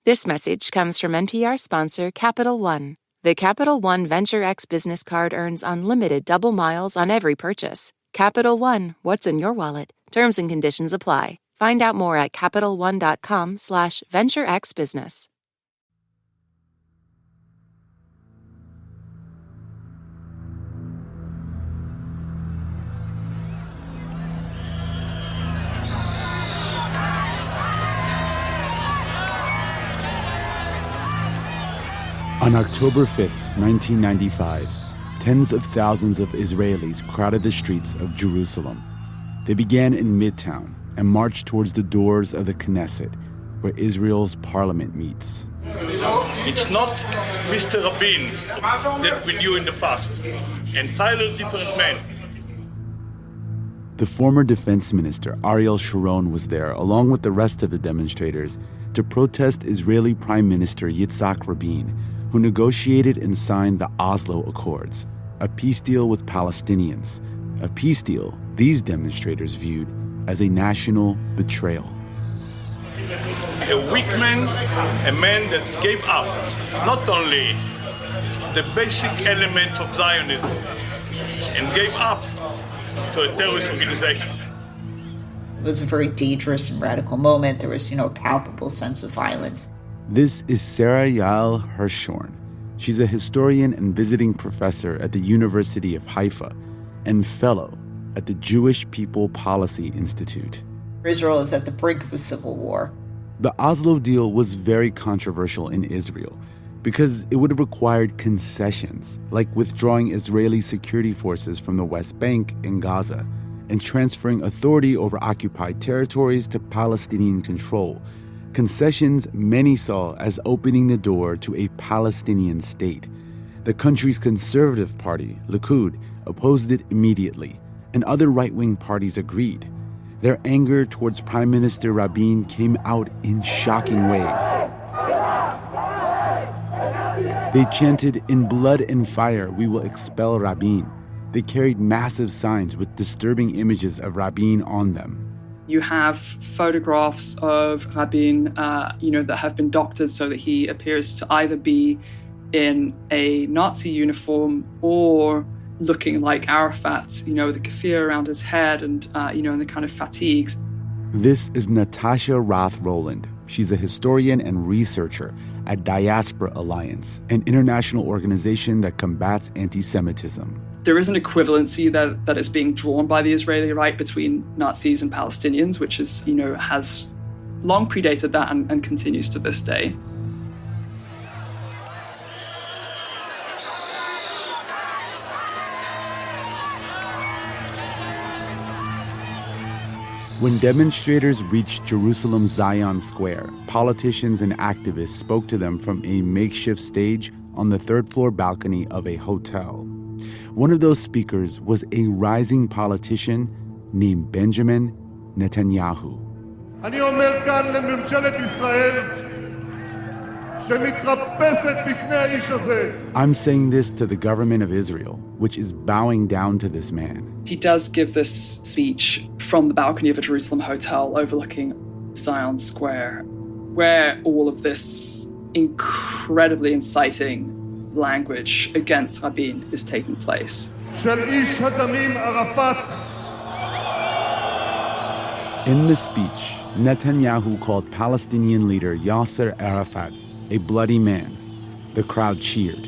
This message comes from NPR sponsor Capital One. The Capital One Venture X business card earns unlimited double miles on every purchase. Capital One, what's in your wallet? Terms and conditions apply. Find out more at CapitalOne.com/VentureXBusiness. On October 5th, 1995, tens of thousands of Israelis crowded the streets of Jerusalem. They began in Midtown and marched towards the doors of the Knesset, where Israel's parliament meets. It's not Mr. Rabin that we knew in the past, entirely different man. The former defense minister, Ariel Sharon, was there, along with the rest of the demonstrators, to protest Israeli Prime Minister Yitzhak Rabin, who negotiated and signed the Oslo Accords, a peace deal with Palestinians, a peace deal these demonstrators viewed as a national betrayal. A weak man, a man that gave up not only the basic elements of Zionism and gave up to a terrorist organization. It was a very dangerous and radical moment. There was, a palpable sense of violence. This is Sarah Yael Hirschhorn. She's a historian and visiting professor at the University of Haifa and fellow at the Jewish People Policy Institute. Israel is at the brink of a civil war. The Oslo deal was very controversial in Israel because it would have required concessions, like withdrawing Israeli security forces from the West Bank and Gaza and transferring authority over occupied territories to Palestinian control. Concessions many saw as opening the door to a Palestinian state. The country's conservative party, Likud, opposed it immediately, and other right-wing parties agreed. Their anger towards Prime Minister Rabin came out in shocking ways. They chanted, "In blood and fire, we will expel Rabin." They carried massive signs with disturbing images of Rabin on them. You have photographs of Rabin, that have been doctored so that he appears to either be in a Nazi uniform or looking like Arafat, with a keffiyeh around his head and, in the kind of fatigues. This is Natasha Roth-Roland. She's a historian and researcher at Diaspora Alliance, an international organization that combats anti-Semitism. There is an equivalency that is being drawn by the Israeli right between Nazis and Palestinians, which is, has long predated that and continues to this day. When demonstrators reached Jerusalem's Zion Square, politicians and activists spoke to them from a makeshift stage on the third-floor balcony of a hotel. One of those speakers was a rising politician named Benjamin Netanyahu. אני אומר כאן לממשלת ישראל שמתרפסת בפני האיש הזה. I'm saying this to the government of Israel, which is bowing down to this man. He does give this speech from the balcony of a Jerusalem hotel overlooking Zion Square, where all of this incredibly inciting language against Rabin is taking place. של איש הדמים ערפאת. In the speech, Netanyahu called Palestinian leader Yasser Arafat a bloody man. The crowd cheered.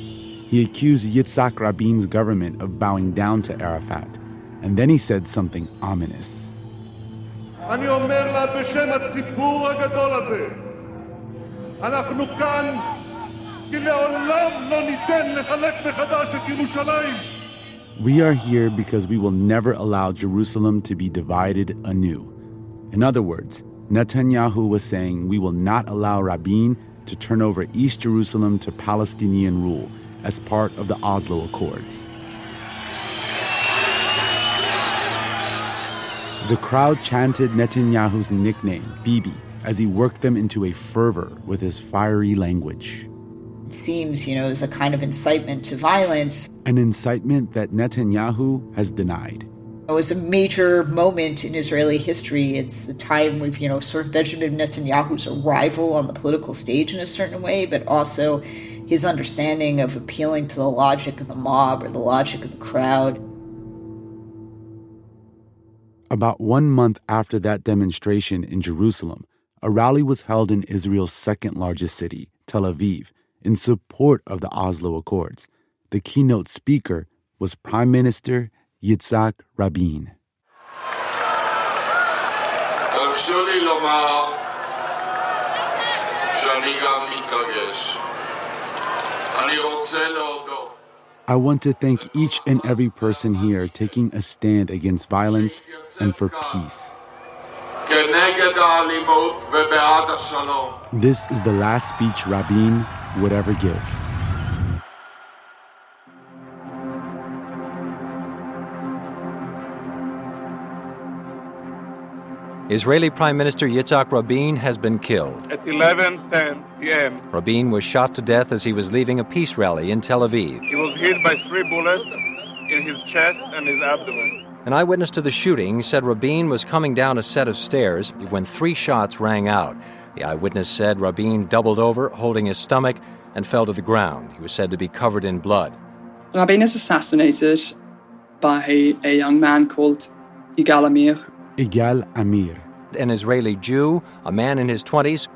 He accused Yitzhak Rabin's government of bowing down to Arafat. And then he said something ominous. אני אומר לה בשם הציבור הגדול הזה, אנחנו כאן כי לעולם לא ניתן לחלק מחדש את ירושלים. We are here because we will never allow Jerusalem to be divided anew. In other words, Netanyahu was saying we will not allow Rabin to turn over East Jerusalem to Palestinian rule as part of the Oslo Accords. The crowd chanted Netanyahu's nickname, Bibi, as he worked them into a fervor with his fiery language. It seems, as a kind of incitement to violence. An incitement that Netanyahu has denied. It was a major moment in Israeli history. It's the time of, sort of Benjamin Netanyahu's arrival on the political stage in a certain way, but also his understanding of appealing to the logic of the mob or the logic of the crowd. About 1 month after that demonstration in Jerusalem, a rally was held in Israel's second largest city, Tel Aviv, in support of the Oslo Accords. The keynote speaker was Prime Minister Yitzhak Rabin. I want to thank each and every person here taking a stand against violence and for peace. This is the last speech Rabin would ever give. Israeli Prime Minister Yitzhak Rabin has been killed. At 11:10 p.m. Rabin was shot to death as he was leaving a peace rally in Tel Aviv. he was hit by 3 bullets in his chest and his abdomen. An eyewitness to the shooting said Rabin was coming down a set of stairs when 3 shots rang out. The eyewitness said Rabin doubled over, holding his stomach, and fell to the ground. He was said to be covered in blood. Rabin is assassinated by a young man called Yigal Amir. Yigal Amir, An Israeli Jew, a man in his 20s.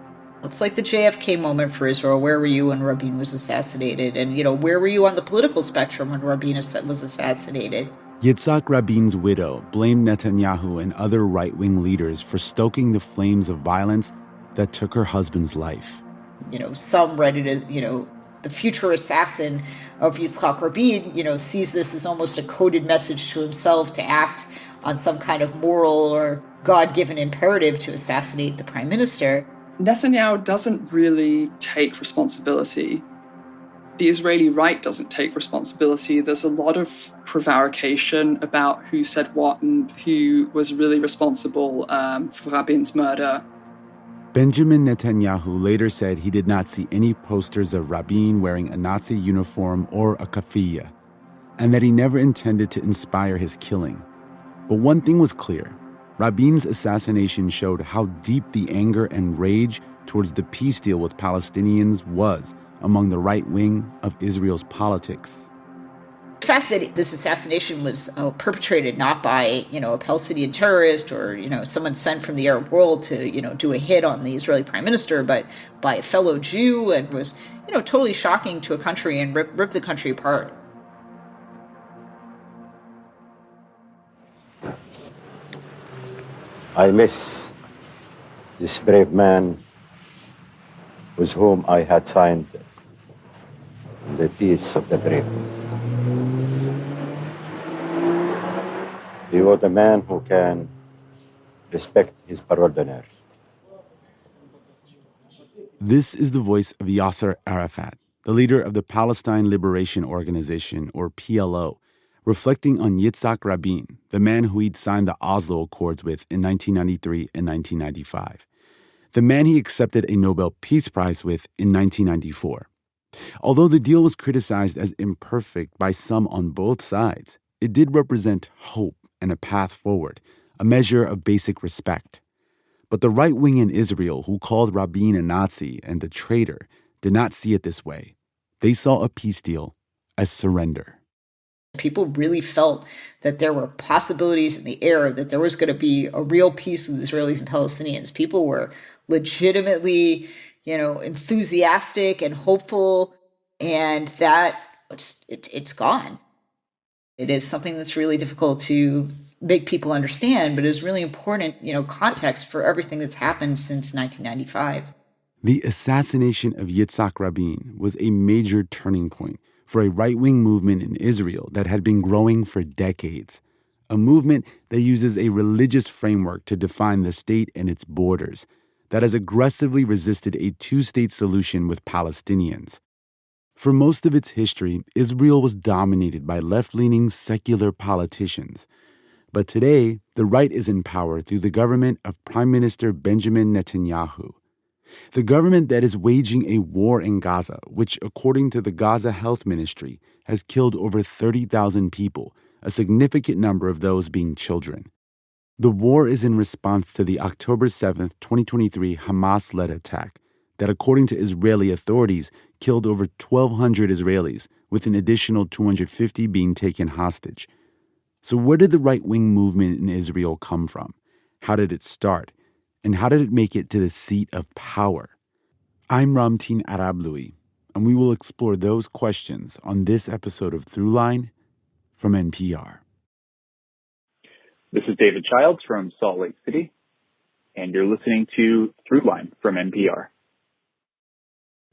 It's like the JFK moment for Israel. Where were you when Rabin was assassinated? And, where were you on the political spectrum when Rabin was assassinated? Yitzhak Rabin's widow blamed Netanyahu and other right-wing leaders for stoking the flames of violence that took her husband's life. Some read it as, the future assassin of Yitzhak Rabin, sees this as almost a coded message to himself to act on some kind of moral or God-given imperative to assassinate the prime minister. Netanyahu doesn't really take responsibility. The Israeli right doesn't take responsibility. There's a lot of prevarication about who said what and who was really responsible for Rabin's murder. Benjamin Netanyahu later said he did not see any posters of Rabin wearing a Nazi uniform or a keffiyeh, and that he never intended to inspire his killing. But one thing was clear. Rabin's assassination showed how deep the anger and rage towards the peace deal with Palestinians was among the right wing of Israel's politics. The fact that this assassination was perpetrated not by, a Palestinian terrorist or, someone sent from the Arab world to, do a hit on the Israeli prime minister, but by a fellow Jew, and was, totally shocking to a country and ripped the country apart. I miss this brave man with whom I had signed the peace of the brave. He was a man who can respect his parole d'honneur. This is the voice of Yasser Arafat, the leader of the Palestine Liberation Organization, or PLO, reflecting on Yitzhak Rabin, the man who he'd signed the Oslo Accords with in 1993 and 1995, the man he accepted a Nobel Peace Prize with in 1994. Although the deal was criticized as imperfect by some on both sides, it did represent hope and a path forward, a measure of basic respect. But the right wing in Israel, who called Rabin a Nazi and a traitor, did not see it this way. They saw a peace deal as surrender. People really felt that there were possibilities in the air, that there was going to be a real peace with Israelis and Palestinians. People were legitimately, enthusiastic and hopeful, and that it's gone. It is something that's really difficult to make people understand, but is really important, context for everything that's happened since 1995. The assassination of Yitzhak Rabin was a major turning point for a right-wing movement in Israel that had been growing for decades, a movement that uses a religious framework to define the state and its borders, that has aggressively resisted a two-state solution with Palestinians. For most of its history, Israel was dominated by left-leaning secular politicians. But today, the right is in power through the government of Prime Minister Benjamin Netanyahu. The government that is waging a war in Gaza, which, according to the Gaza Health Ministry, has killed over 30,000 people, a significant number of those being children. The war is in response to the October 7, 2023 Hamas-led attack that, according to Israeli authorities, killed over 1,200 Israelis, with an additional 250 being taken hostage. So where did the right-wing movement in Israel come from? How did it start? And how did it make it to the seat of power? I'm Ramtin Arablouei, and we will explore those questions on this episode of Throughline from NPR. This is David Childs from Salt Lake City, and you're listening to Throughline from NPR.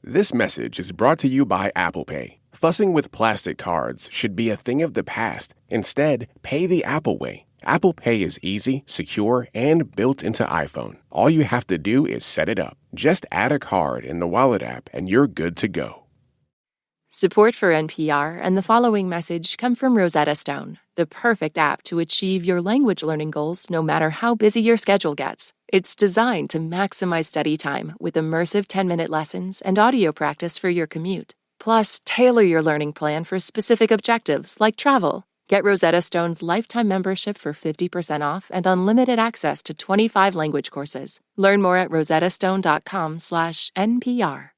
This message is brought to you by Apple Pay. Fussing with plastic cards should be a thing of the past. Instead, pay the Apple way. Apple Pay is easy, secure, and built into iPhone. All you have to do is set it up. Just add a card in the Wallet app, and you're good to go. Support for NPR and the following message come from Rosetta Stone, the perfect app to achieve your language learning goals no matter how busy your schedule gets. It's designed to maximize study time with immersive 10-minute lessons and audio practice for your commute. Plus, tailor your learning plan for specific objectives like travel. Get Rosetta Stone's lifetime membership for 50% off and unlimited access to 25 language courses. Learn more at rosettastone.com/NPR.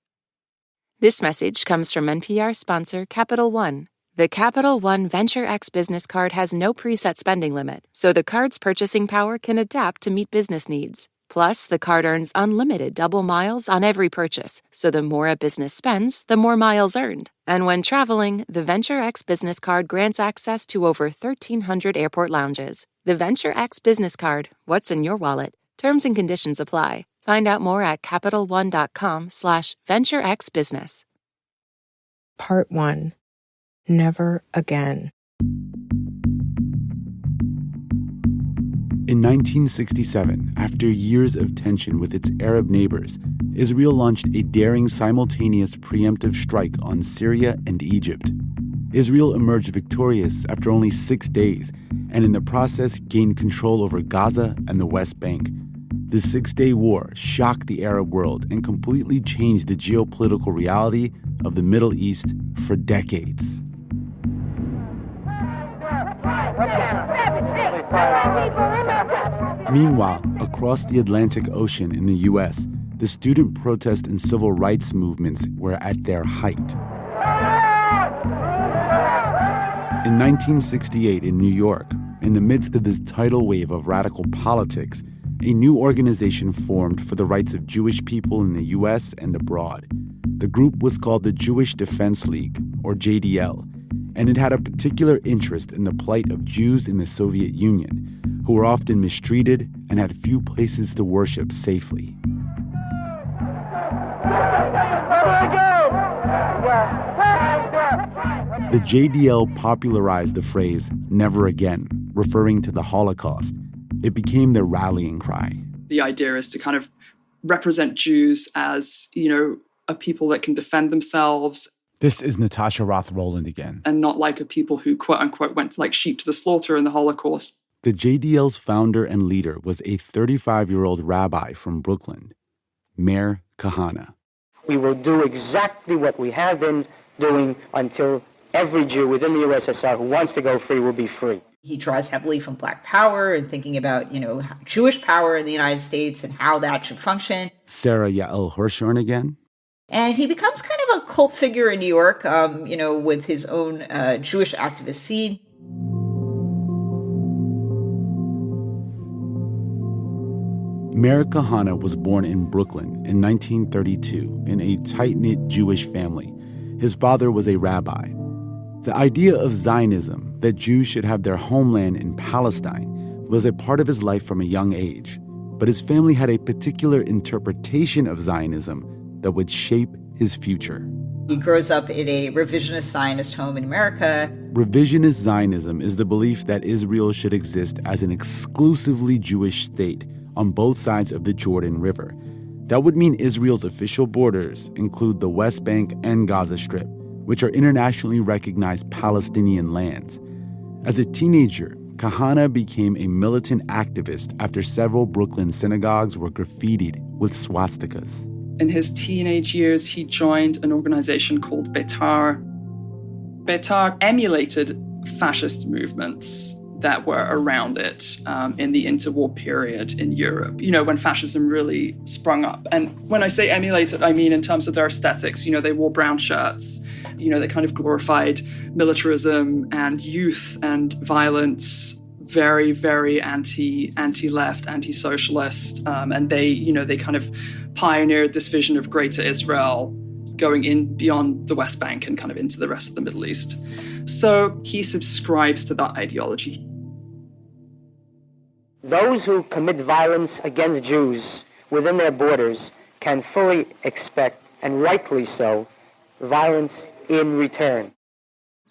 This message comes from NPR sponsor Capital One. The Capital One Venture X business card has no preset spending limit, so the card's purchasing power can adapt to meet business needs. Plus, the card earns unlimited double miles on every purchase, so the more a business spends, the more miles earned. And when traveling, the Venture X business card grants access to over 1,300 airport lounges. The Venture X business card, what's in your wallet? Terms and conditions apply. Find out more at CapitalOne.com/VentureXBusiness. Part 1. Never Again. In 1967, after years of tension with its Arab neighbors, Israel launched a daring simultaneous preemptive strike on Syria and Egypt. Israel emerged victorious after only 6 days, and in the process gained control over Gaza and the West Bank. The 6-day war shocked the Arab world and completely changed the geopolitical reality of the Middle East for decades. Meanwhile, across the Atlantic Ocean in the U.S., the student protest and civil rights movements were at their height. In 1968 in New York, in the midst of this tidal wave of radical politics, a new organization formed for the rights of Jewish people in the U.S. and abroad. The group was called the Jewish Defense League, or JDL, and it had a particular interest in the plight of Jews in the Soviet Union, who were often mistreated and had few places to worship safely. The JDL popularized the phrase, "never again," referring to the Holocaust. It became their rallying cry. The idea is to kind of represent Jews as, a people that can defend themselves. This is Natasha Roth-Roland again. And not like a people who, quote-unquote, went like sheep to the slaughter in the Holocaust. The JDL's founder and leader was a 35-year-old rabbi from Brooklyn, Meir Kahane. We will do exactly what we have been doing until every Jew within the USSR who wants to go free will be free. He draws heavily from Black power and thinking about, Jewish power in the United States and how that should function. Sarah Yael Hirshhorn again. And he becomes kind of a cult figure in New York, with his own Jewish activist scene. Meir Kahane was born in Brooklyn in 1932 in a tight-knit Jewish family. His father was a rabbi. The idea of Zionism, that Jews should have their homeland in Palestine, was a part of his life from a young age. But his family had a particular interpretation of Zionism that would shape his future. He grows up in a revisionist Zionist home in America. Revisionist Zionism is the belief that Israel should exist as an exclusively Jewish state on both sides of the Jordan River. That would mean Israel's official borders include the West Bank and Gaza Strip, which are internationally recognized Palestinian lands. As a teenager, Kahane became a militant activist after several Brooklyn synagogues were graffitied with swastikas. In his teenage years, he joined an organization called Beitar. Beitar emulated fascist movements that were around it in the interwar period in Europe, when fascism really sprung up. And when I say emulated, I mean in terms of their aesthetics. They wore brown shirts, they kind of glorified militarism and youth and violence, very, very anti-left, anti-socialist. And they kind of pioneered this vision of Greater Israel going in beyond the West Bank and kind of into the rest of the Middle East. So he subscribes to that ideology. Those who commit violence against Jews within their borders can fully expect, and rightly so, violence in return.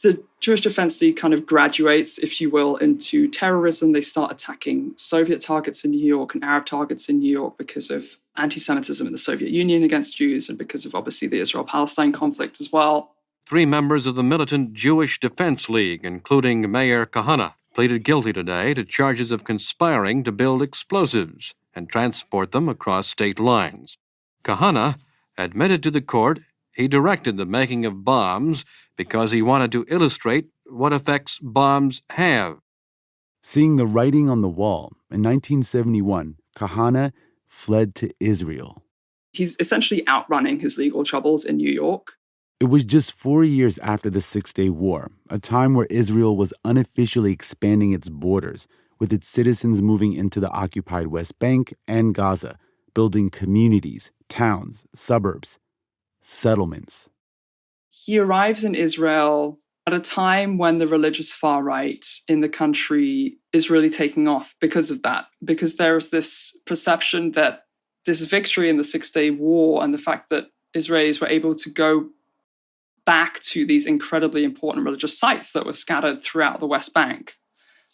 The Jewish Defense League kind of graduates, if you will, into terrorism. They start attacking Soviet targets in New York and Arab targets in New York because of anti-Semitism in the Soviet Union against Jews and because of, obviously, the Israel-Palestine conflict as well. 3 members of the militant Jewish Defense League, including Mayor Kahana, pleaded guilty today to charges of conspiring to build explosives and transport them across state lines. Kahana admitted to the court he directed the making of bombs because he wanted to illustrate what effects bombs have. Seeing the writing on the wall, in 1971, Kahana fled to Israel. He's essentially outrunning his legal troubles in New York. It was just 4 years after the Six-Day War, a time where Israel was unofficially expanding its borders, with its citizens moving into the occupied West Bank and Gaza, building communities, towns, suburbs, settlements. He arrives in Israel at a time when the religious far right in the country is really taking off because of that, because there's this perception that this victory in the Six-Day War and the fact that Israelis were able to go back to these incredibly important religious sites that were scattered throughout the West Bank,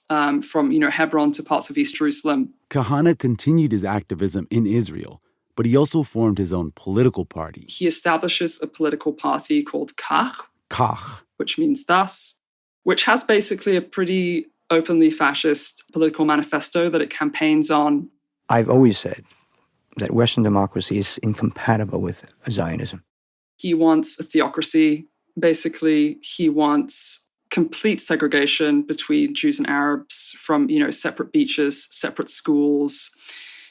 from Hebron to parts of East Jerusalem. Kahana continued his activism in Israel, but he also formed his own political party. He establishes a political party called Kach, which means thus, which has basically a pretty openly fascist political manifesto that it campaigns on. I've always said that Western democracy is incompatible with Zionism. He wants a theocracy. Basically, he wants complete segregation between Jews and Arabs from, separate beaches, separate schools.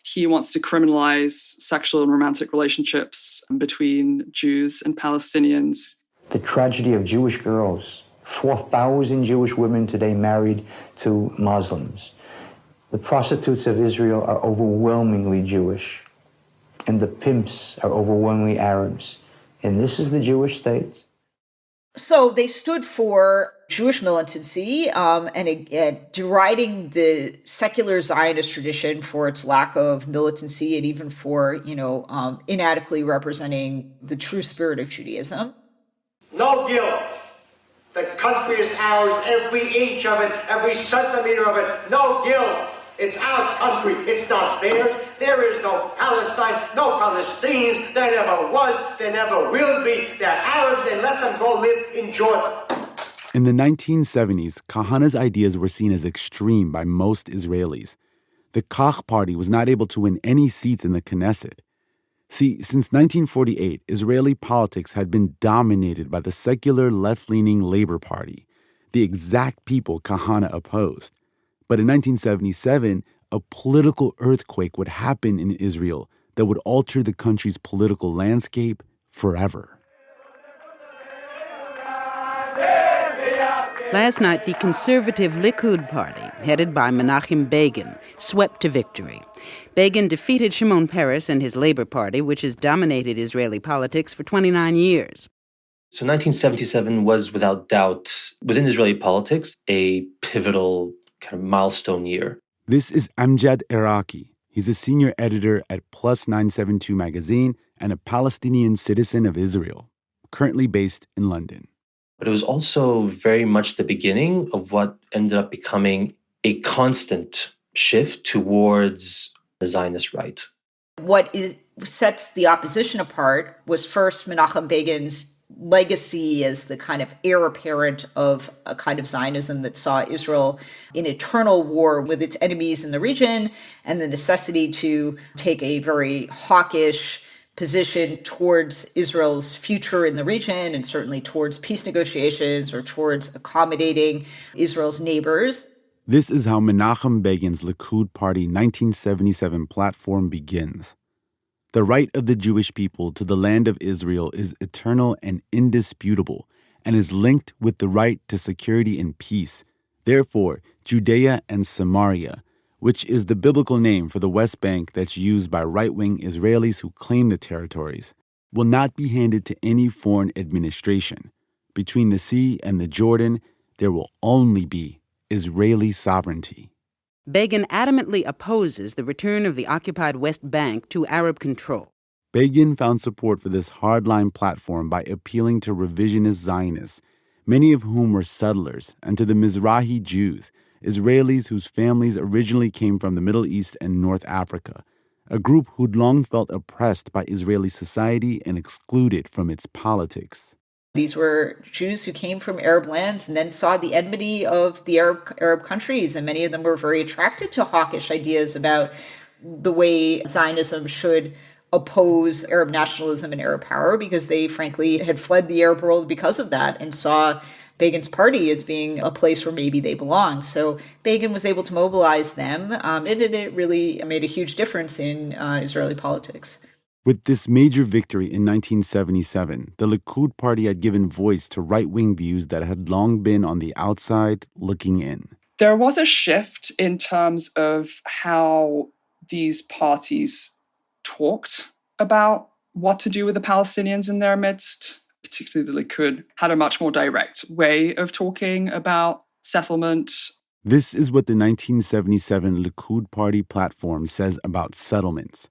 He wants to criminalize sexual and romantic relationships between Jews and Palestinians. The tragedy of Jewish girls, 4,000 Jewish women today married to Muslims. The prostitutes of Israel are overwhelmingly Jewish, and the pimps are overwhelmingly Arabs. And this is the Jewish state. So they stood for Jewish militancy and deriding the secular Zionist tradition for its lack of militancy and even for, inadequately representing the true spirit of Judaism. No guilt. The country is ours, every inch of it, every centimeter of it. No guilt. It's our country. It's not theirs. There is no Palestine, no Palestinians. There never was. There never will be. They're Arabs. They let them go live in Jordan. In the 1970s, Kahana's ideas were seen as extreme by most Israelis. The Kach party was not able to win any seats in the Knesset. See, since 1948, Israeli politics had been dominated by the secular left-leaning Labor Party, the exact people Kahana opposed. But in 1977, a political earthquake would happen in Israel that would alter the country's political landscape forever. Last night, the conservative Likud party, headed by Menachem Begin, swept to victory. Begin defeated Shimon Peres and his Labor Party, which has dominated Israeli politics for 29 years. So 1977 was, without doubt, within Israeli politics, a pivotal kind of milestone year. This is Amjad Iraqi. He's a senior editor at Plus 972 magazine and a Palestinian citizen of Israel, currently based in London. But it was also very much the beginning of what ended up becoming a constant shift towards the Zionist right. What sets the opposition apart was first Menachem Begin's legacy as the kind of heir apparent of a kind of Zionism that saw Israel in eternal war with its enemies in the region, and the necessity to take a very hawkish, position towards Israel's future in the region and certainly towards peace negotiations or towards accommodating Israel's neighbors. This is how Menachem Begin's Likud Party 1977 platform begins. The right of the Jewish people to the land of Israel is eternal and indisputable, and is linked with the right to security and peace. Therefore, Judea and Samaria, which is the biblical name for the West Bank that's used by right-wing Israelis who claim the territories, will not be handed to any foreign administration. Between the sea and the Jordan, there will only be Israeli sovereignty. Begin adamantly opposes the return of the occupied West Bank to Arab control. Begin found support for this hardline platform by appealing to revisionist Zionists, many of whom were settlers, and to the Mizrahi Jews, Israelis whose families originally came from the Middle East and North Africa, a group who'd long felt oppressed by Israeli society and excluded from its politics. These were Jews who came from Arab lands and then saw the enmity of the Arab countries, and many of them were very attracted to hawkish ideas about the way Zionism should oppose Arab nationalism and Arab power, because they frankly had fled the Arab world because of that and saw Begin's party as being a place where maybe they belonged. So Begin was able to mobilize them, and it really made a huge difference in Israeli politics. With this major victory in 1977, the Likud Party had given voice to right-wing views that had long been on the outside looking in. There was a shift in terms of how these parties talked about what to do with the Palestinians in their midst. Particularly the Likud had a much more direct way of talking about settlement. This is what the 1977 Likud Party platform says about settlements.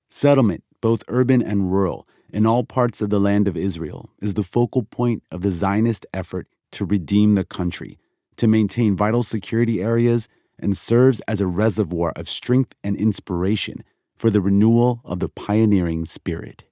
Settlement, both urban and rural, in all parts of the land of Israel, is the focal point of the Zionist effort to redeem the country, to maintain vital security areas, and serves as a reservoir of strength and inspiration for the renewal of the pioneering spirit.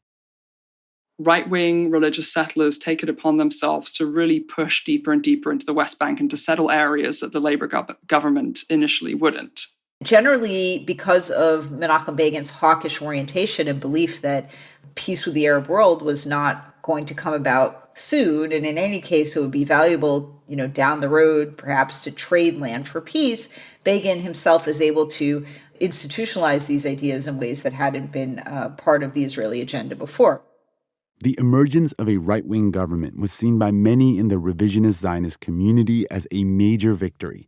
Right-wing religious settlers take it upon themselves to really push deeper and deeper into the West Bank and to settle areas that the Labour government initially wouldn't. Generally, because of Menachem Begin's hawkish orientation and belief that peace with the Arab world was not going to come about soon, and in any case it would be valuable, down the road, perhaps to trade land for peace, Begin himself is able to institutionalize these ideas in ways that hadn't been part of the Israeli agenda before. The emergence of a right-wing government was seen by many in the revisionist Zionist community as a major victory.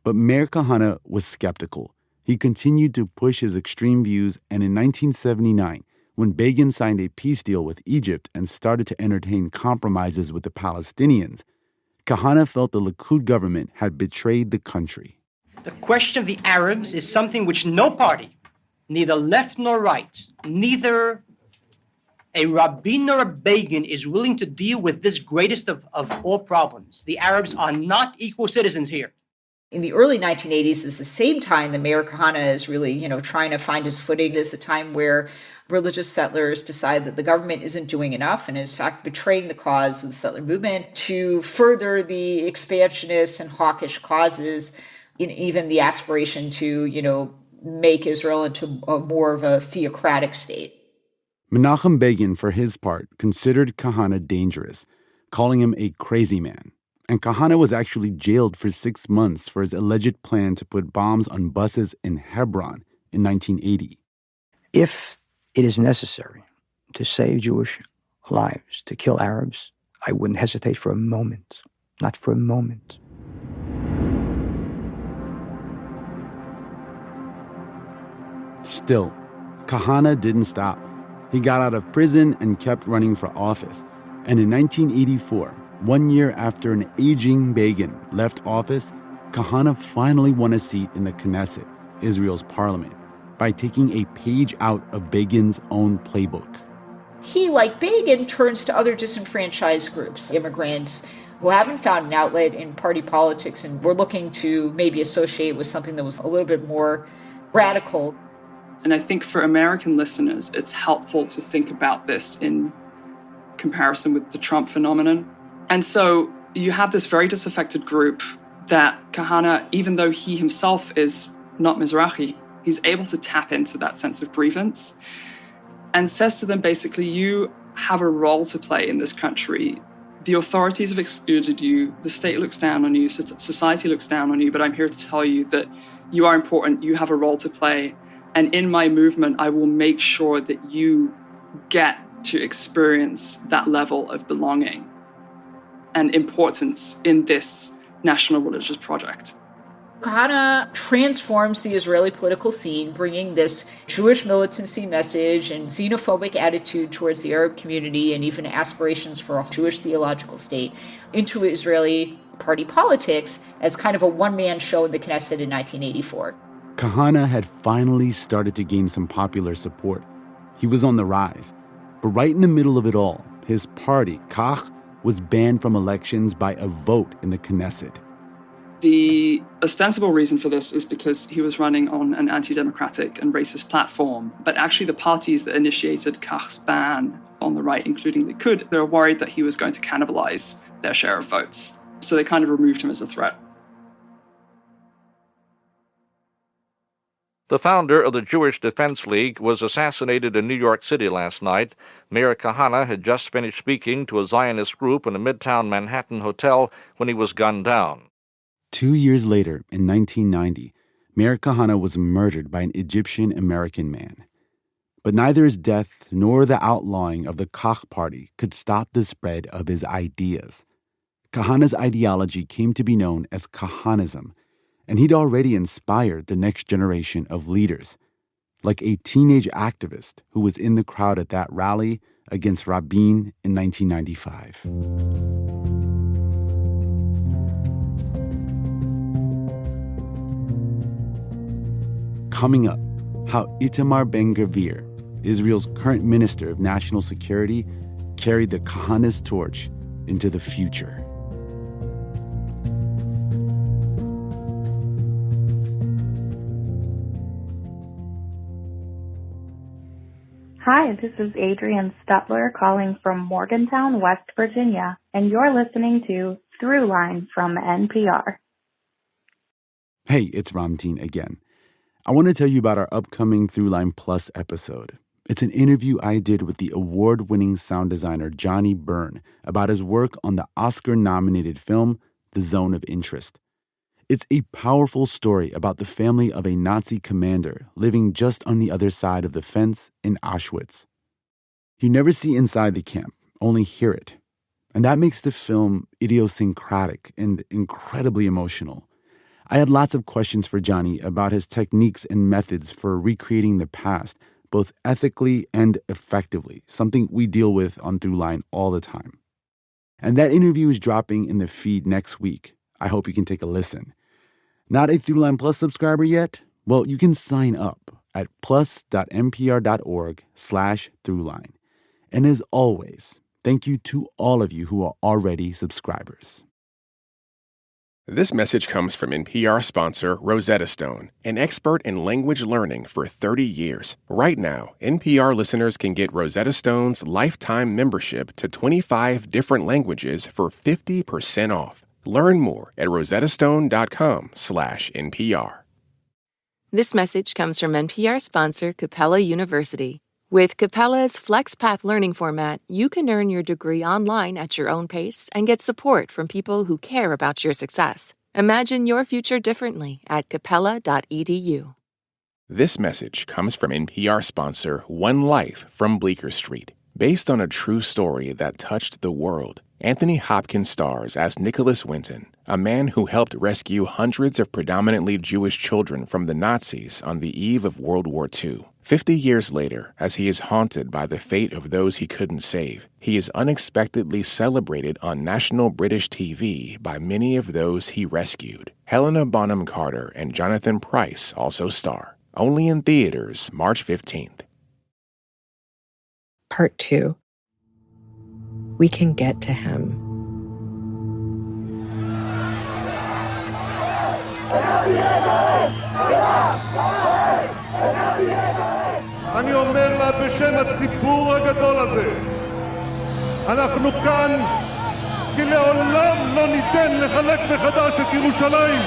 But Meir Kahane was skeptical. He continued to push his extreme views, and in 1979, when Begin signed a peace deal with Egypt and started to entertain compromises with the Palestinians, Kahane felt the Likud government had betrayed the country. The question of the Arabs is something which no party, neither left nor right, neither a Rabin nor a Begin, is willing to deal with this greatest of all problems. The Arabs are not equal citizens here. In the early 1980s is the same time that Meir Kahane is really, trying to find his footing. It is the time where religious settlers decide that the government isn't doing enough and is in fact betraying the cause of the settler movement to further the expansionist and hawkish causes, in even the aspiration to, make Israel into more of a theocratic state. Menachem Begin, for his part, considered Kahane dangerous, calling him a crazy man. And Kahane was actually jailed for 6 months for his alleged plan to put bombs on buses in Hebron in 1980. If it is necessary to save Jewish lives, to kill Arabs, I wouldn't hesitate for a moment. Not for a moment. Still, Kahane didn't stop. He got out of prison and kept running for office. And in 1984, 1 year after an aging Begin left office, Kahane finally won a seat in the Knesset, Israel's parliament, by taking a page out of Begin's own playbook. He, like Begin, turns to other disenfranchised groups, immigrants who haven't found an outlet in party politics and were looking to maybe associate with something that was a little bit more radical. And I think for American listeners, it's helpful to think about this in comparison with the Trump phenomenon. And so you have this very disaffected group that Kahane, even though he himself is not Mizrahi, he's able to tap into that sense of grievance. and says to them basically, you have a role to play in this country. The authorities have excluded you, the state looks down on you, society looks down on you, but I'm here to tell you that you are important, you have a role to play, and in my movement, I will make sure that you get to experience that level of belonging and importance in this national religious project. Kahana transforms the Israeli political scene, bringing this Jewish militancy message and xenophobic attitude towards the Arab community and even aspirations for a Jewish theological state into Israeli party politics as kind of a one-man show in the Knesset in 1984. Kahana had finally started to gain some popular support. He was on the rise. But right in the middle of it all, his party, Kach, was banned from elections by a vote in the Knesset. The ostensible reason for this is because he was running on an anti-democratic and racist platform. But actually the parties that initiated Kach's ban on the right, including Likud, they were worried that he was going to cannibalize their share of votes. So they kind of removed him as a threat. The founder of the Jewish Defense League was assassinated in New York City last night. Mayor Kahana had just finished speaking to a Zionist group in a Midtown Manhattan hotel when he was gunned down. 2 years later, in 1990, Mayor Kahana was murdered by an Egyptian-American man. But neither his death nor the outlawing of the Kach party could stop the spread of his ideas. Kahana's ideology came to be known as Kahanism, and he'd already inspired the next generation of leaders, like a teenage activist who was in the crowd at that rally against Rabin in 1995. Coming up, how Itamar Ben-Gvir, Israel's current Minister of National Security, carried the Kahanist torch into the future. Hi, this is Adrienne Stutler calling from Morgantown, West Virginia, and you're listening to Throughline from NPR. Hey, it's Ramteen again. I want to tell you about our upcoming Throughline Plus episode. It's an interview I did with the award-winning sound designer Johnny Byrne about his work on the Oscar-nominated film The Zone of Interest. It's a powerful story about the family of a Nazi commander living just on the other side of the fence in Auschwitz. You never see inside the camp, only hear it. And that makes the film idiosyncratic and incredibly emotional. I had lots of questions for Johnny about his techniques and methods for recreating the past, both ethically and effectively, something we deal with on Throughline all the time. And that interview is dropping in the feed next week. I hope you can take a listen. Not a Throughline Plus subscriber yet? Well, you can sign up at plus.npr.org/Throughline. And as always, thank you to all of you who are already subscribers. This message comes from NPR sponsor Rosetta Stone, an expert in language learning for 30 years. Right now, NPR listeners can get Rosetta Stone's lifetime membership to 25 different languages for 50% off. Learn more at rosettastone.com/NPR. This message comes from NPR sponsor Capella University. With Capella's FlexPath learning format, you can earn your degree online at your own pace and get support from people who care about your success. Imagine your future differently at capella.edu. This message comes from NPR sponsor One Life from Bleecker Street. Based on a true story that touched the world, Anthony Hopkins stars as Nicholas Winton, a man who helped rescue hundreds of predominantly Jewish children from the Nazis on the eve of World War II. 50 years later, as he is haunted by the fate of those he couldn't save, he is unexpectedly celebrated on national British TV by many of those he rescued. Helena Bonham Carter and Jonathan Pryce also star. Only in theaters March 15th. Part 2. We can get to him. אני אומר לה בשם הציבור הגדול הזה, אנחנו כאן כי לעולם לא ניתן לחלק מחדש את ירושלים.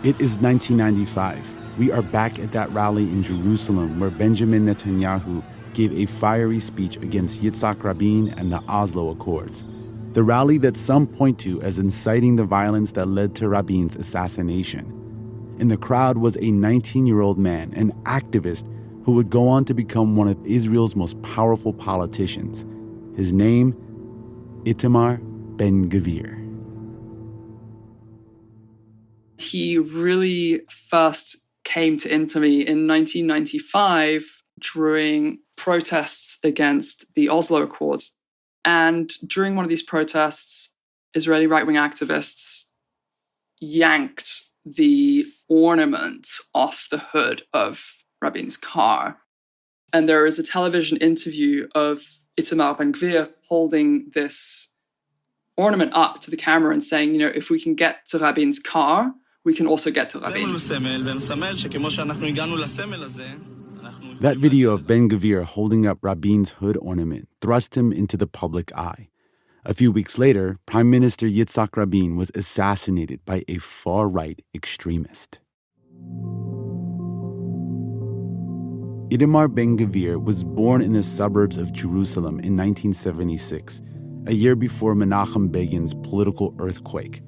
It is 1995. We are back at that rally in Jerusalem where Benjamin Netanyahu gave a fiery speech against Yitzhak Rabin and the Oslo Accords, the rally that some point to as inciting the violence that led to Rabin's assassination. In the crowd was a 19-year-old man, an activist, who would go on to become one of Israel's most powerful politicians. His name, Itamar Ben-Gvir. He really first came to infamy in 1995 during protests against the Oslo Accords. And during one of these protests, Israeli right-wing activists yanked the ornament off the hood of Rabin's car. And there is a television interview of Itamar Ben-Gvir holding this ornament up to the camera and saying, you know, if we can get to Rabin's car, we can also get to Rabin. That video of Ben-Gvir holding up Rabin's hood ornament thrust him into the public eye. A few weeks later, Prime Minister Yitzhak Rabin was assassinated by a far-right extremist. Itamar Ben-Gvir was born in the suburbs of Jerusalem in 1976, a year before Menachem Begin's political earthquake.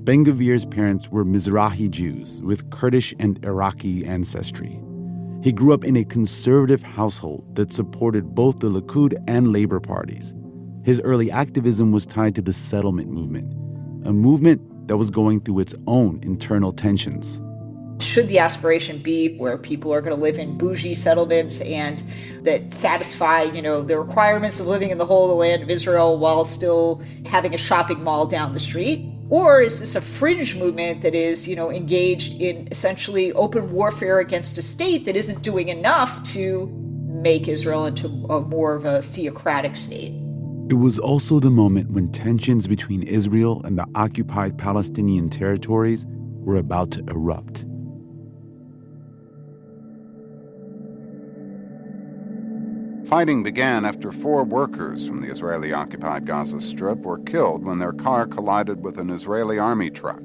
Ben-Gvir's parents were Mizrahi Jews with Kurdish and Iraqi ancestry. He grew up in a conservative household that supported both the Likud and Labor parties. His early activism was tied to the settlement movement, a movement that was going through its own internal tensions. Should the aspiration be where people are going to live in bougie settlements and that satisfy, the requirements of living in the whole of the land of Israel while still having a shopping mall down the street? Or is this a fringe movement that is, engaged in essentially open warfare against a state that isn't doing enough to make Israel into a more of a theocratic state? It was also the moment when tensions between Israel and the occupied Palestinian territories were about to erupt. Fighting began after 4 workers from the Israeli-occupied Gaza Strip were killed when their car collided with an Israeli army truck.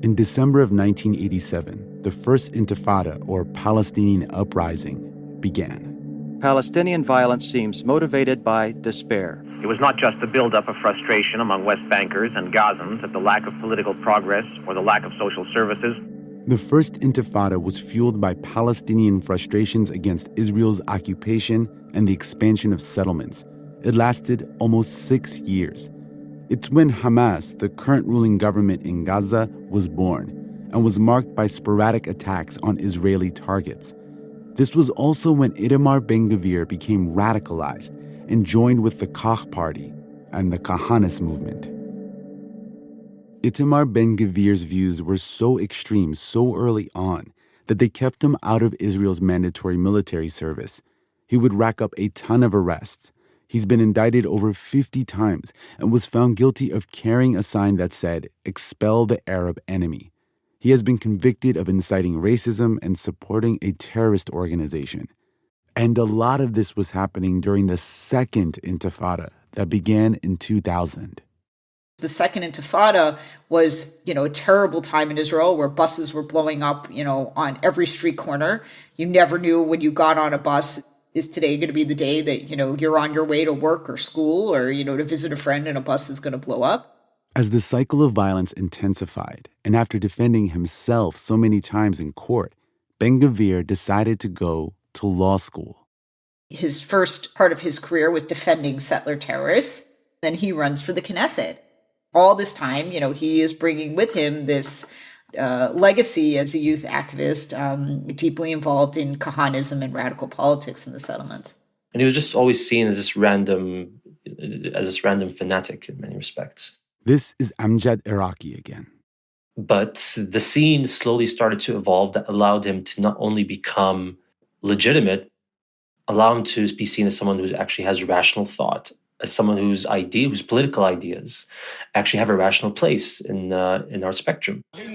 In December of 1987, the First Intifada, or Palestinian uprising, began. Palestinian violence seems motivated by despair. It was not just the buildup of frustration among West Bankers and Gazans at the lack of political progress or the lack of social services. The First Intifada was fueled by Palestinian frustrations against Israel's occupation and the expansion of settlements. It lasted almost 6 years. It's when Hamas, the current ruling government in Gaza, was born and was marked by sporadic attacks on Israeli targets. This was also when Itamar Ben-Gvir became radicalized and joined with the Kach party and the Kahanism movement. Itamar Ben-Gvir's views were so extreme so early on that they kept him out of Israel's mandatory military service. He would rack up a ton of arrests. He's been indicted over 50 times and was found guilty of carrying a sign that said, "Expel the Arab enemy." He has been convicted of inciting racism and supporting a terrorist organization. And a lot of this was happening during the Second Intifada that began in 2000. The Second Intifada was, a terrible time in Israel where buses were blowing up, on every street corner. You never knew when you got on a bus, is today going to be the day that, you're on your way to work or school or, to visit a friend and a bus is going to blow up? As the cycle of violence intensified, and after defending himself so many times in court, Ben-Gvir decided to go to law school. His first part of his career was defending settler terrorists. Then he runs for the Knesset. All this time, he is bringing with him this legacy as a youth activist, deeply involved in Kahanism and radical politics in the settlements. And he was just always seen as this random fanatic in many respects. This is Amjad Iraqi again. But the scene slowly started to evolve that allowed him to not only become legitimate, allow him to be seen as someone who actually has rational thought, as someone whose political ideas actually have a rational place in our spectrum. This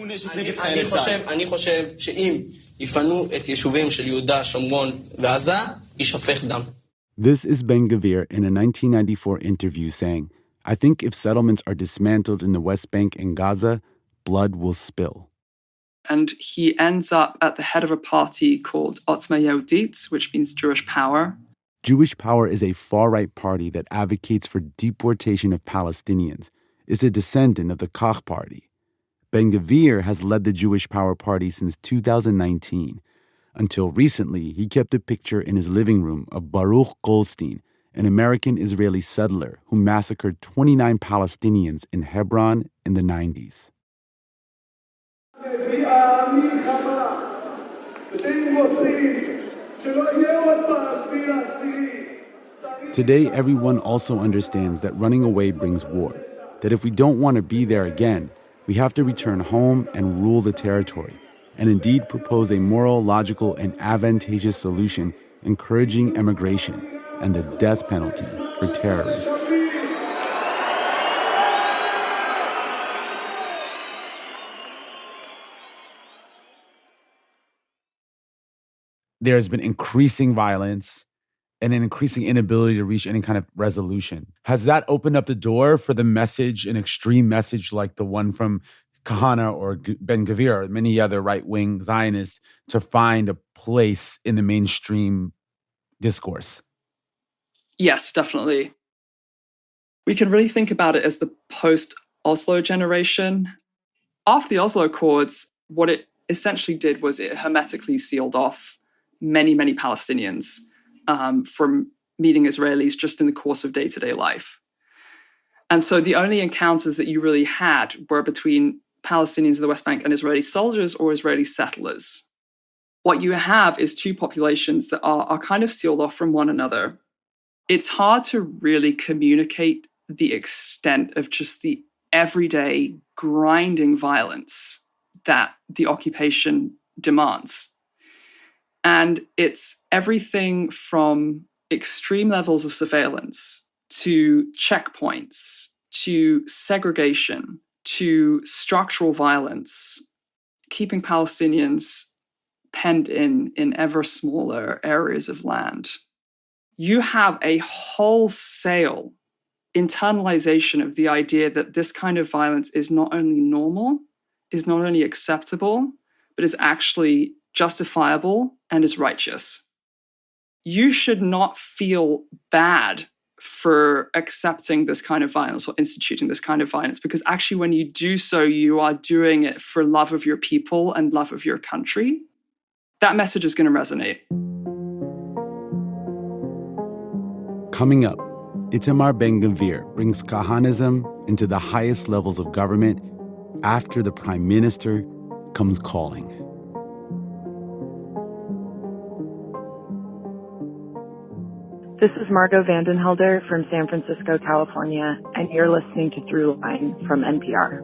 is Ben-Gvir in a 1994 interview saying, "I think if settlements are dismantled in the West Bank and Gaza, blood will spill." And he ends up at the head of a party called Otzma Yehudit, which means Jewish Power. Jewish Power is a far-right party that advocates for deportation of Palestinians. It's a descendant of the Koch party. Ben-Gvir has led the Jewish Power Party since 2019. Until recently, he kept a picture in his living room of Baruch Goldstein, an American-Israeli settler who massacred 29 Palestinians in Hebron in the 90s. Today, everyone also understands that running away brings war, that if we don't want to be there again, we have to return home and rule the territory, and indeed propose a moral, logical, and advantageous solution encouraging emigration and the death penalty for terrorists. There's been increasing violence and an increasing inability to reach any kind of resolution. Has that opened up the door for the message, an extreme message like the one from Kahana or Ben-Gvir or many other right-wing Zionists to find a place in the mainstream discourse? Yes, definitely. We can really think about it as the post-Oslo generation. After the Oslo Accords, what it essentially did was it hermetically sealed off many, many Palestinians from meeting Israelis just in the course of day-to-day life. And so the only encounters that you really had were between Palestinians in the West Bank and Israeli soldiers or Israeli settlers. What you have is two populations that are kind of sealed off from one another. It's hard to really communicate the extent of just the everyday grinding violence that the occupation demands. And it's everything from extreme levels of surveillance to checkpoints, to segregation, to structural violence, keeping Palestinians penned in ever smaller areas of land. You have a wholesale internalization of the idea that this kind of violence is not only normal, is not only acceptable, but is actually justifiable and is righteous. You should not feel bad for accepting this kind of violence or instituting this kind of violence, because actually when you do so, you are doing it for love of your people and love of your country. That message is going to resonate. Coming up, Itamar Ben-Gvir brings Kahanism into the highest levels of government after the Prime Minister comes calling. This is Margot Vandenhelder from San Francisco, California, and you're listening to Throughline from NPR.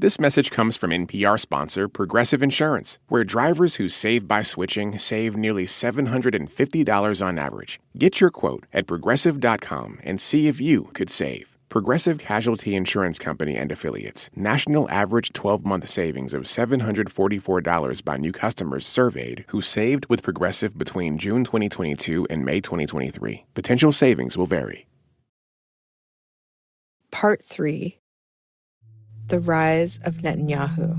This message comes from NPR sponsor Progressive Insurance, where drivers who save by switching save nearly $750 on average. Get your quote at Progressive.com and see if you could save. Progressive Casualty Insurance Company and Affiliates. National average 12-month savings of $744 by new customers surveyed who saved with Progressive between June 2022 and May 2023. Potential savings will vary. Part 3. The Rise of Netanyahu.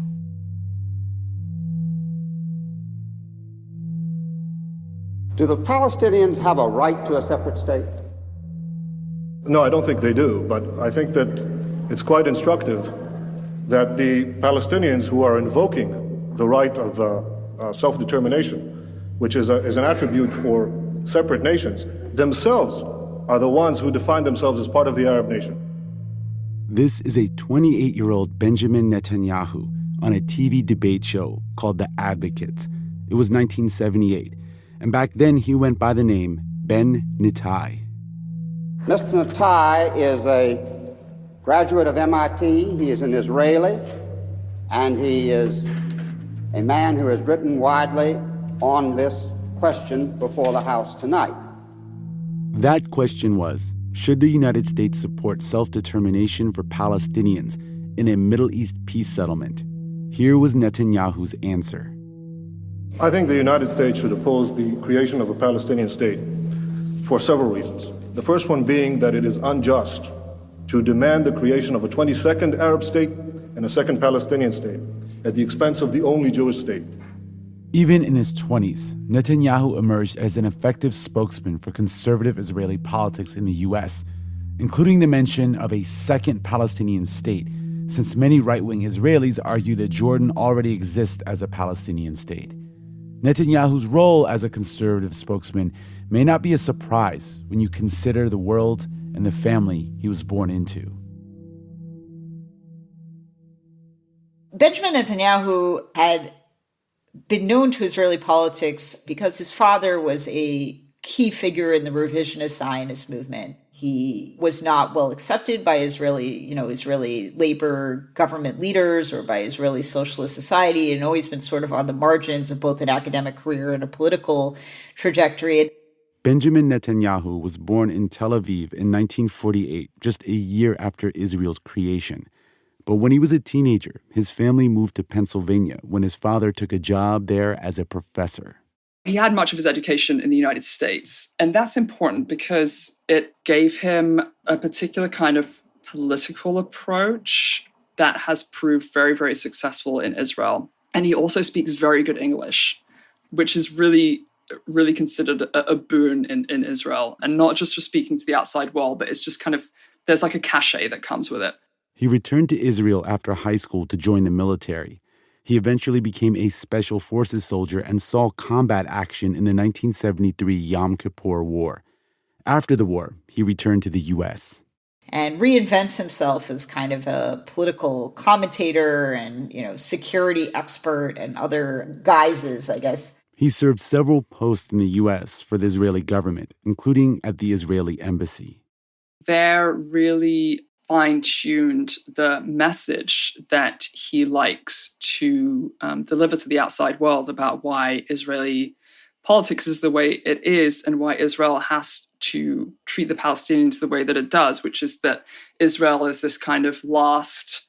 Do the Palestinians have a right to a separate state? No, I don't think they do, but I think that it's quite instructive that the Palestinians who are invoking the right of self-determination, which is an attribute for separate nations, themselves are the ones who define themselves as part of the Arab nation. This is a 28-year-old Benjamin Netanyahu on a TV debate show called The Advocates. It was 1978, and back then he went by the name Ben Nitai. Mr. Nitai is a graduate of MIT. He is an Israeli, and he is a man who has written widely on this question before the House tonight. That question was, should the United States support self-determination for Palestinians in a Middle East peace settlement? Here was Netanyahu's answer. I think the United States should oppose the creation of a Palestinian state for several reasons. The first one being that it is unjust to demand the creation of a 22nd Arab state and a second Palestinian state at the expense of the only Jewish state. Even in his 20s, Netanyahu emerged as an effective spokesman for conservative Israeli politics in the U.S., including the mention of a second Palestinian state, since many right-wing Israelis argue that Jordan already exists as a Palestinian state. Netanyahu's role as a conservative spokesman may not be a surprise when you consider the world and the family he was born into. Benjamin Netanyahu had been known to Israeli politics because his father was a key figure in the revisionist Zionist movement. He was not well accepted by Israeli labor government leaders or by Israeli socialist society, and always been sort of on the margins of both an academic career and a political trajectory. Benjamin Netanyahu was born in Tel Aviv in 1948, just a year after Israel's creation. But when he was a teenager, his family moved to Pennsylvania when his father took a job there as a professor. He had much of his education in the United States, and that's important because it gave him a particular kind of political approach that has proved very, very successful in Israel. And he also speaks very good English, which is really considered a boon in Israel, and not just for speaking to the outside world, but it's just kind of, there's like a cachet that comes with it. He returned to Israel after high school to join the military. He eventually became a special forces soldier and saw combat action in the 1973 Yom Kippur War. After the war, he returned to the U.S. and reinvents himself as kind of a political commentator and, security expert and other guises, I guess. He served several posts in the U.S. for the Israeli government, including at the Israeli embassy. They're really fine-tuned the message that he likes to deliver to the outside world about why Israeli politics is the way it is and why Israel has to treat the Palestinians the way that it does, which is that Israel is this kind of last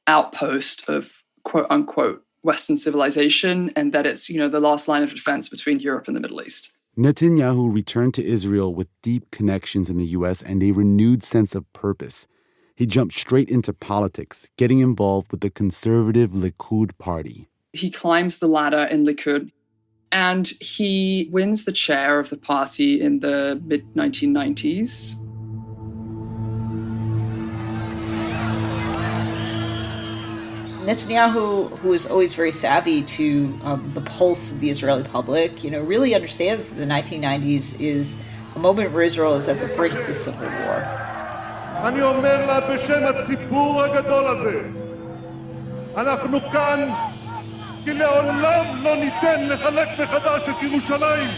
outpost of quote-unquote Western civilization, and that it's, the last line of defense between Europe and the Middle East. Netanyahu returned to Israel with deep connections in the U.S. and a renewed sense of purpose. He jumped straight into politics, getting involved with the conservative Likud party. He climbs the ladder in Likud, and he wins the chair of the party in the mid-1990s. Netanyahu, who is always very savvy to the pulse of the Israeli public, really understands that the 1990s is a moment where Israel is at the brink of the civil war. אני אומר לה בשם הציבור הגדול הזה, אנחנו כאן כי לעולם לא ניתן לחלק מחדש את ירושלים.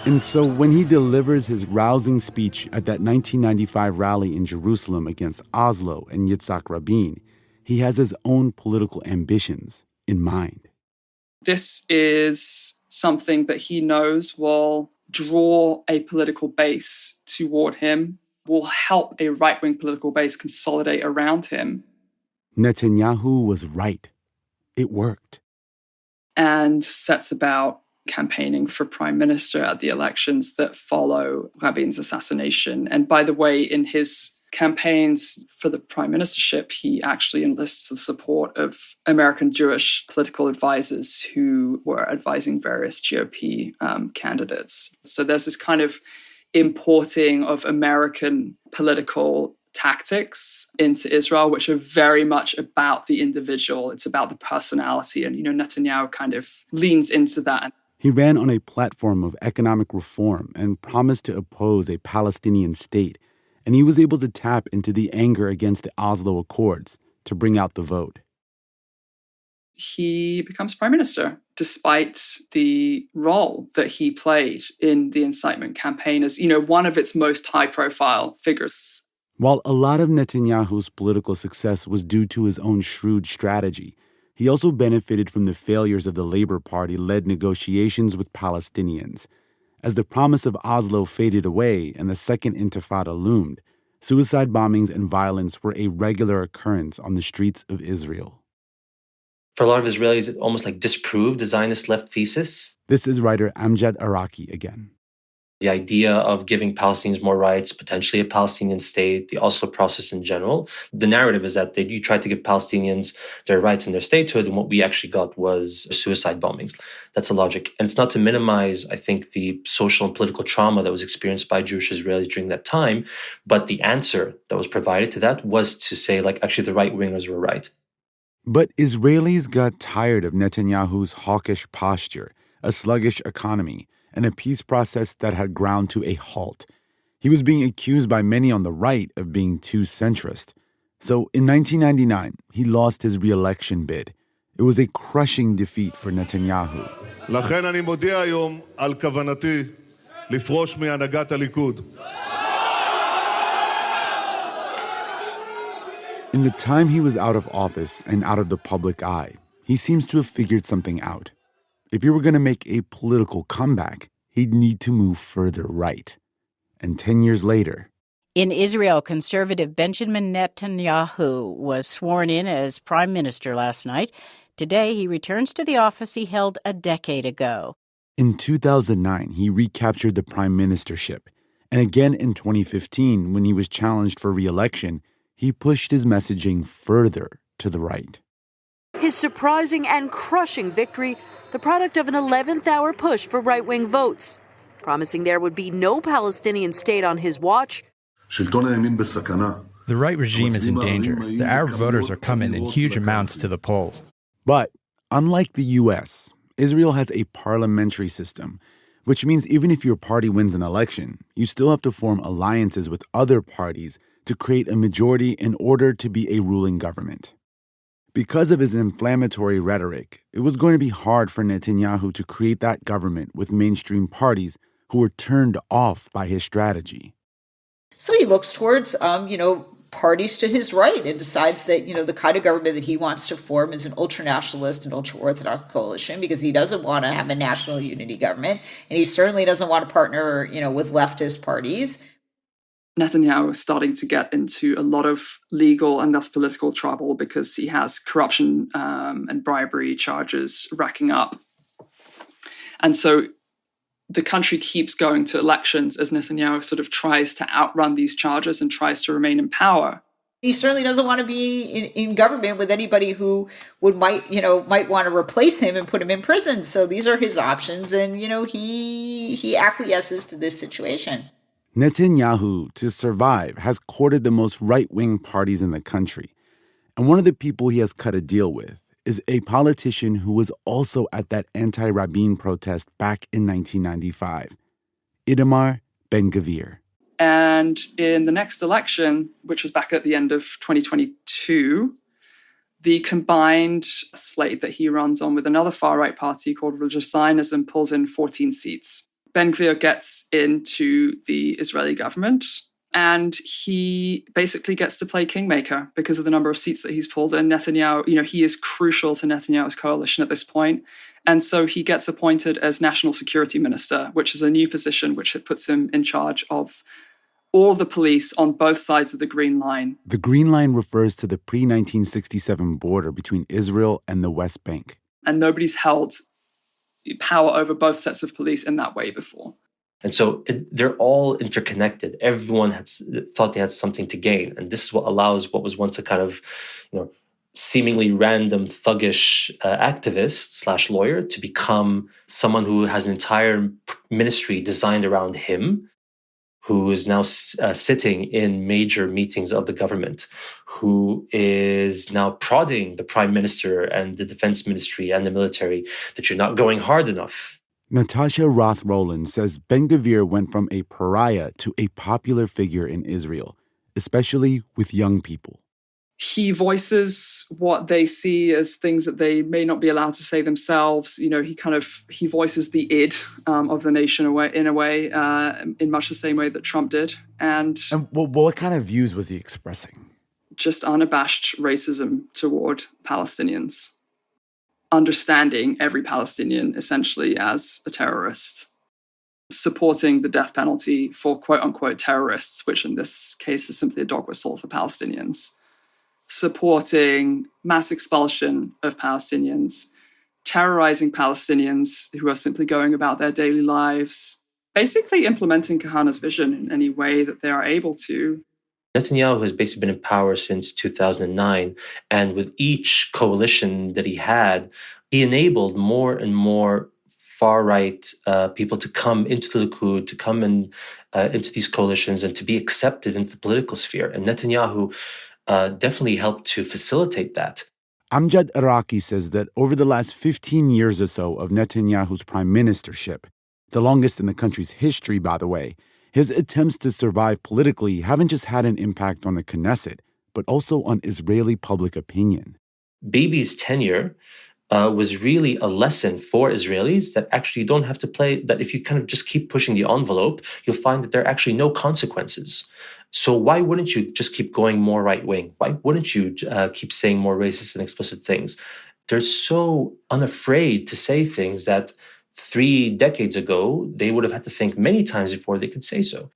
And so when he delivers his rousing speech at that 1995 rally in Jerusalem against Oslo and Yitzhak Rabin, he has his own political ambitions in mind. This is something that he knows will draw a political base toward him, will help a right-wing political base consolidate around him. Netanyahu was right. It worked. And sets about campaigning for prime minister at the elections that follow Rabin's assassination. And by the way, in his campaigns for the prime ministership, he actually enlists the support of American Jewish political advisors who were advising various GOP candidates. So there's this kind of importing of American political tactics into Israel, which are very much about the individual. It's about the personality. And, Netanyahu kind of leans into that. He ran on a platform of economic reform and promised to oppose a Palestinian state. And he was able to tap into the anger against the Oslo Accords to bring out the vote. He becomes prime minister, despite the role that he played in the incitement campaign as, one of its most high-profile figures. While a lot of Netanyahu's political success was due to his own shrewd strategy, he also benefited from the failures of the Labor Party-led negotiations with Palestinians. As the promise of Oslo faded away and the Second Intifada loomed, suicide bombings and violence were a regular occurrence on the streets of Israel. For a lot of Israelis, it almost like disproved the Zionist left thesis. This is writer Amjad Araki again. The idea of giving Palestinians more rights, potentially a Palestinian state, the Oslo process in general. The narrative is that you tried to give Palestinians their rights and their statehood, and what we actually got was suicide bombings. That's the logic. And it's not to minimize, I think, the social and political trauma that was experienced by Jewish Israelis during that time, but the answer that was provided to that was to say, like, actually the right-wingers were right. But Israelis got tired of Netanyahu's hawkish posture, a sluggish economy, and a peace process that had ground to a halt. He was being accused by many on the right of being too centrist. So in 1999, he lost his re-election bid. It was a crushing defeat for Netanyahu. לכן אני מודיע היום על כוונתי לפרוש מהנהגת הליכוד. In the time he was out of office and out of the public eye, he seems to have figured something out. If he were going to make a political comeback, he'd need to move further right. And 10 years later... In Israel, conservative Benjamin Netanyahu was sworn in as Prime Minister last night. Today, he returns to the office he held a decade ago. In 2009, he recaptured the prime ministership. And again in 2015, when he was challenged for re-election, he pushed his messaging further to the right. His surprising and crushing victory, the product of an 11th-hour push for right-wing votes, promising there would be no Palestinian state on his watch. The right regime is in danger. The Arab voters are coming in huge amounts to the polls. But unlike the U.S., Israel has a parliamentary system, which means even if your party wins an election, you still have to form alliances with other parties to create a majority in order to be a ruling government. Because of his inflammatory rhetoric, it was going to be hard for Netanyahu to create that government with mainstream parties who were turned off by his strategy. So he looks towards, parties to his right and decides that, the kind of government that he wants to form is an ultra-nationalist and ultra-Orthodox coalition because he doesn't want to have a national unity government, and he certainly doesn't want to partner, with leftist parties. Netanyahu is starting to get into a lot of legal and thus political trouble because he has corruption and bribery charges racking up. And so the country keeps going to elections as Netanyahu sort of tries to outrun these charges and tries to remain in power. He certainly doesn't want to be in government with anybody who might want to replace him and put him in prison. So these are his options, and he acquiesces to this situation. Netanyahu, to survive, has courted the most right-wing parties in the country. And one of the people he has cut a deal with is a politician who was also at that anti-Rabin protest back in 1995, Itamar Ben-Gvir. And in the next election, which was back at the end of 2022, the combined slate that he runs on with another far-right party called Religious Zionism pulls in 14 seats. Ben-Gvir gets into the Israeli government, and he basically gets to play kingmaker because of the number of seats that he's pulled in. Netanyahu, he is crucial to Netanyahu's coalition at this point. And so he gets appointed as National Security Minister, which is a new position which puts him in charge of all the police on both sides of the Green Line. The Green Line refers to the pre-1967 border between Israel and the West Bank. And nobody's held power over both sets of police in that way before. And so they're all interconnected. Everyone thought they had something to gain. And this is what allows what was once a kind of, seemingly random thuggish activist / lawyer to become someone who has an entire ministry designed around him, who is now sitting in major meetings of the government, who is now prodding the prime minister and the defense ministry and the military that you're not going hard enough. Natasha Roth-Rowland says Ben-Gvir went from a pariah to a popular figure in Israel, especially with young people. He voices what they see as things that they may not be allowed to say themselves. He voices the id of the nation in much the same way that Trump did. And what kind of views was he expressing? Just unabashed racism toward Palestinians. Understanding every Palestinian essentially as a terrorist. Supporting the death penalty for quote-unquote terrorists, which in this case is simply a dog whistle for Palestinians. supporting mass expulsion of Palestinians, terrorizing Palestinians who are simply going about their daily lives, basically implementing Kahana's vision in any way that they are able to. Netanyahu has basically been in power since 2009, and with each coalition that he had, he enabled more and more far-right people to come into the Likud, to come into these coalitions and to be accepted into the political sphere. And Netanyahu definitely helped to facilitate that. Amjad Araki says that over the last 15 years or so of Netanyahu's prime ministership, the longest in the country's history, by the way, his attempts to survive politically haven't just had an impact on the Knesset, but also on Israeli public opinion. Bibi's tenure was really a lesson for Israelis that actually you don't have to play, that if you kind of just keep pushing the envelope, you'll find that there are actually no consequences. So why wouldn't you just keep going more right-wing? Why wouldn't you keep saying more racist and explicit things? They're so unafraid to say things that 3 decades ago, they would have had to think many times before they could say so.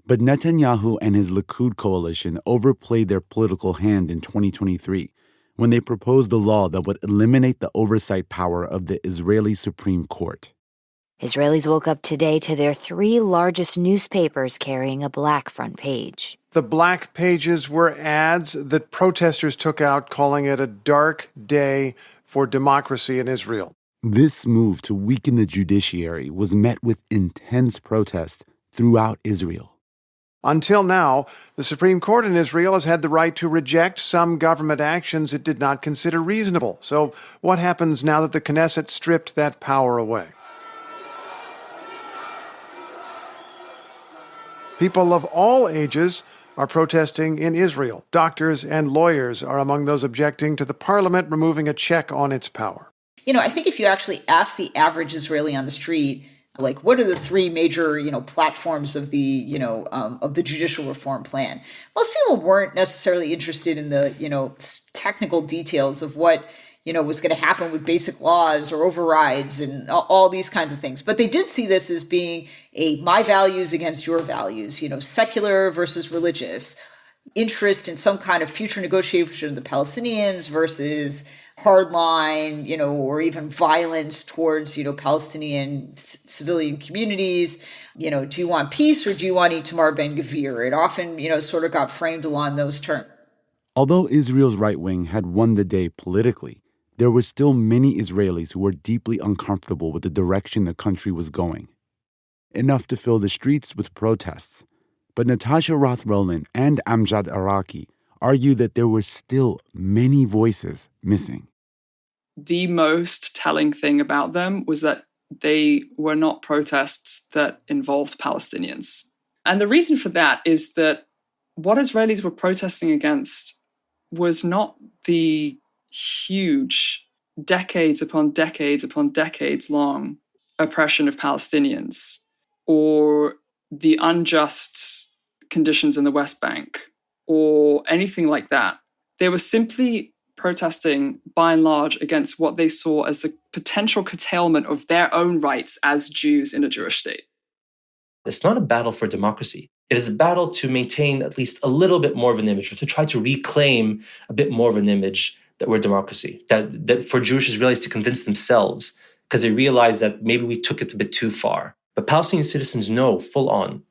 But Netanyahu and his Likud coalition overplayed their political hand in 2023 when they proposed a law that would eliminate the oversight power of the Israeli Supreme Court. Israelis woke up today to their 3 largest newspapers carrying a black front page. The black pages were ads that protesters took out, calling it a dark day for democracy in Israel. This move to weaken the judiciary was met with intense protests throughout Israel. Until now, the Supreme Court in Israel has had the right to reject some government actions it did not consider reasonable. So what happens now that the Knesset stripped that power away? People of all ages are protesting in Israel. Doctors and lawyers are among those objecting to the parliament removing a check on its power. I think if you actually ask the average Israeli on the street, like, what are the 3 major, platforms of the, of the judicial reform plan? Most people weren't necessarily interested in the, technical details of what, was going to happen with basic laws or overrides and all these kinds of things. But they did see this as being my values against your values, secular versus religious, interest in some kind of future negotiation of the Palestinians versus hardline, or even violence towards, Palestinian civilian communities. Do you want peace or do you want Itamar Ben-Gvir? It often, sort of got framed along those terms. Although Israel's right wing had won the day politically, there were still many Israelis who were deeply uncomfortable with the direction the country was going. Enough to fill the streets with protests. But Natasha Roth-Roland and Amjad Araki argue that there were still many voices missing. The most telling thing about them was that they were not protests that involved Palestinians. And the reason for that is that what Israelis were protesting against was not the huge decades upon decades upon decades long oppression of Palestinians or the unjust conditions in the West Bank or anything like that. They were simply protesting, by and large, against what they saw as the potential curtailment of their own rights as Jews in a Jewish state. It's not a battle for democracy. It is a battle to maintain at least a little bit more of an image, or to try to reclaim a bit more of an image that we're democracy, that for Jewish Israelis to convince themselves, because they realize that maybe we took it a bit too far. But Palestinian citizens know full on,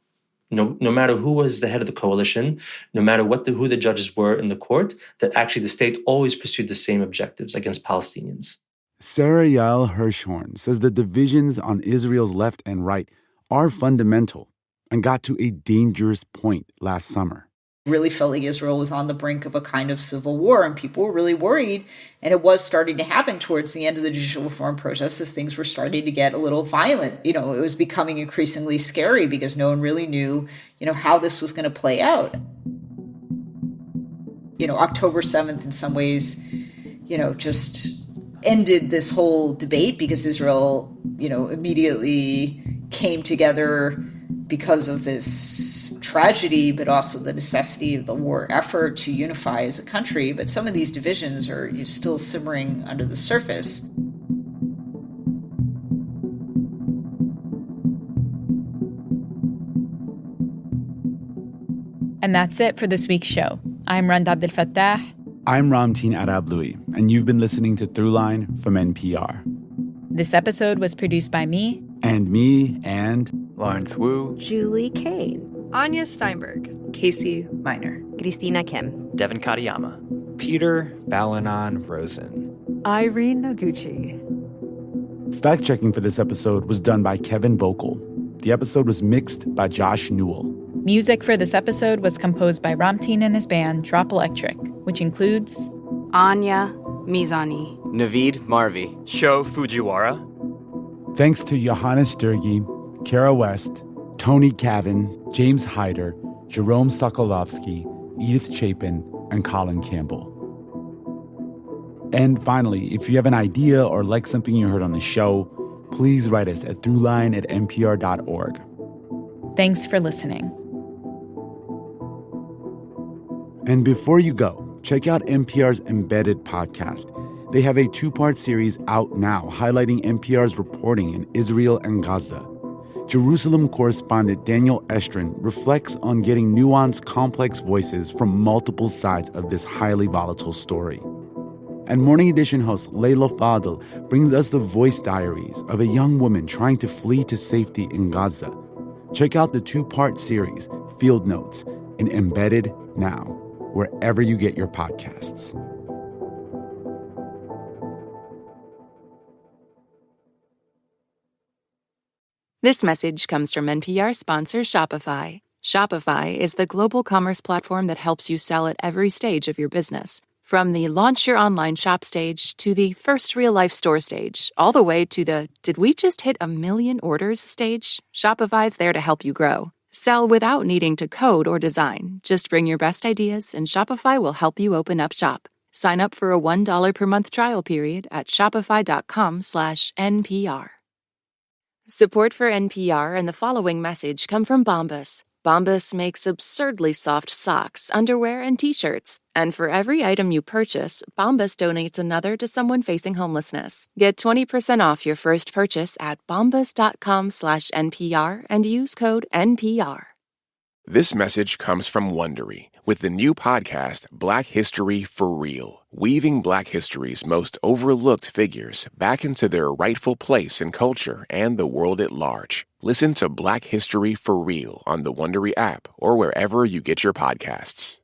no matter who was the head of the coalition, no matter who the judges were in the court, that actually the state always pursued the same objectives against Palestinians. Sarah Yael Hirschhorn says the divisions on Israel's left and right are fundamental and got to a dangerous point last summer. Really felt like Israel was on the brink of a kind of civil war, and people were really worried. And it was starting to happen towards the end of the judicial reform process as things were starting to get a little violent. It was becoming increasingly scary because no one really knew, how this was going to play out. October 7th, in some ways, just ended this whole debate because Israel, immediately came together because of this tragedy, but also the necessity of the war effort to unify as a country. But some of these divisions are still simmering under the surface. And that's it for this week's show. I'm Rand Abdel Fattah. I'm Ramteen Arablouei, and you've been listening to Throughline from NPR. This episode was produced by me. And me, and Lawrence Wu, Julie Kane, Anya Steinberg, Casey Miner, Christina Kim, Devin Katayama, Peter Balanon Rosen, Irene Noguchi. Fact-checking for this episode was done by Kevin Bokel. The episode was mixed by Josh Newell. Music for this episode was composed by Ramteen and his band Drop Electric, which includes Anya Mizani, Naveed Marvi, Sho Fujiwara. Thanks to Johannes Sturgi, Kara West, Tony Cavan, James Hyder, Jerome Sokolovsky, Edith Chapin, and Colin Campbell. And finally, if you have an idea or like something you heard on the show, please write us at throughline@npr.org. Thanks for listening. And before you go, check out NPR's Embedded podcast. They have a 2-part series out now highlighting NPR's reporting in Israel and Gaza. Jerusalem correspondent Daniel Estrin reflects on getting nuanced, complex voices from multiple sides of this highly volatile story. And Morning Edition host Layla Fadel brings us the voice diaries of a young woman trying to flee to safety in Gaza. Check out the 2-part series, Field Notes, in Embedded now, wherever you get your podcasts. This message comes from NPR sponsor Shopify. Shopify is the global commerce platform that helps you sell at every stage of your business. From the launch your online shop stage to the first real-life store stage, all the way to the did we just hit 1 million orders stage, Shopify's there to help you grow. Sell without needing to code or design. Just bring your best ideas and Shopify will help you open up shop. Sign up for a $1 per month trial period at shopify.com/NPR. Support for NPR and the following message come from Bombas. Bombas makes absurdly soft socks, underwear, and T-shirts. And for every item you purchase, Bombas donates another to someone facing homelessness. Get 20% off your first purchase at bombas.com/NPR and use code NPR. This message comes from Wondery with the new podcast, Black History for Real, weaving Black history's most overlooked figures back into their rightful place in culture and the world at large. Listen to Black History for Real on the Wondery app or wherever you get your podcasts.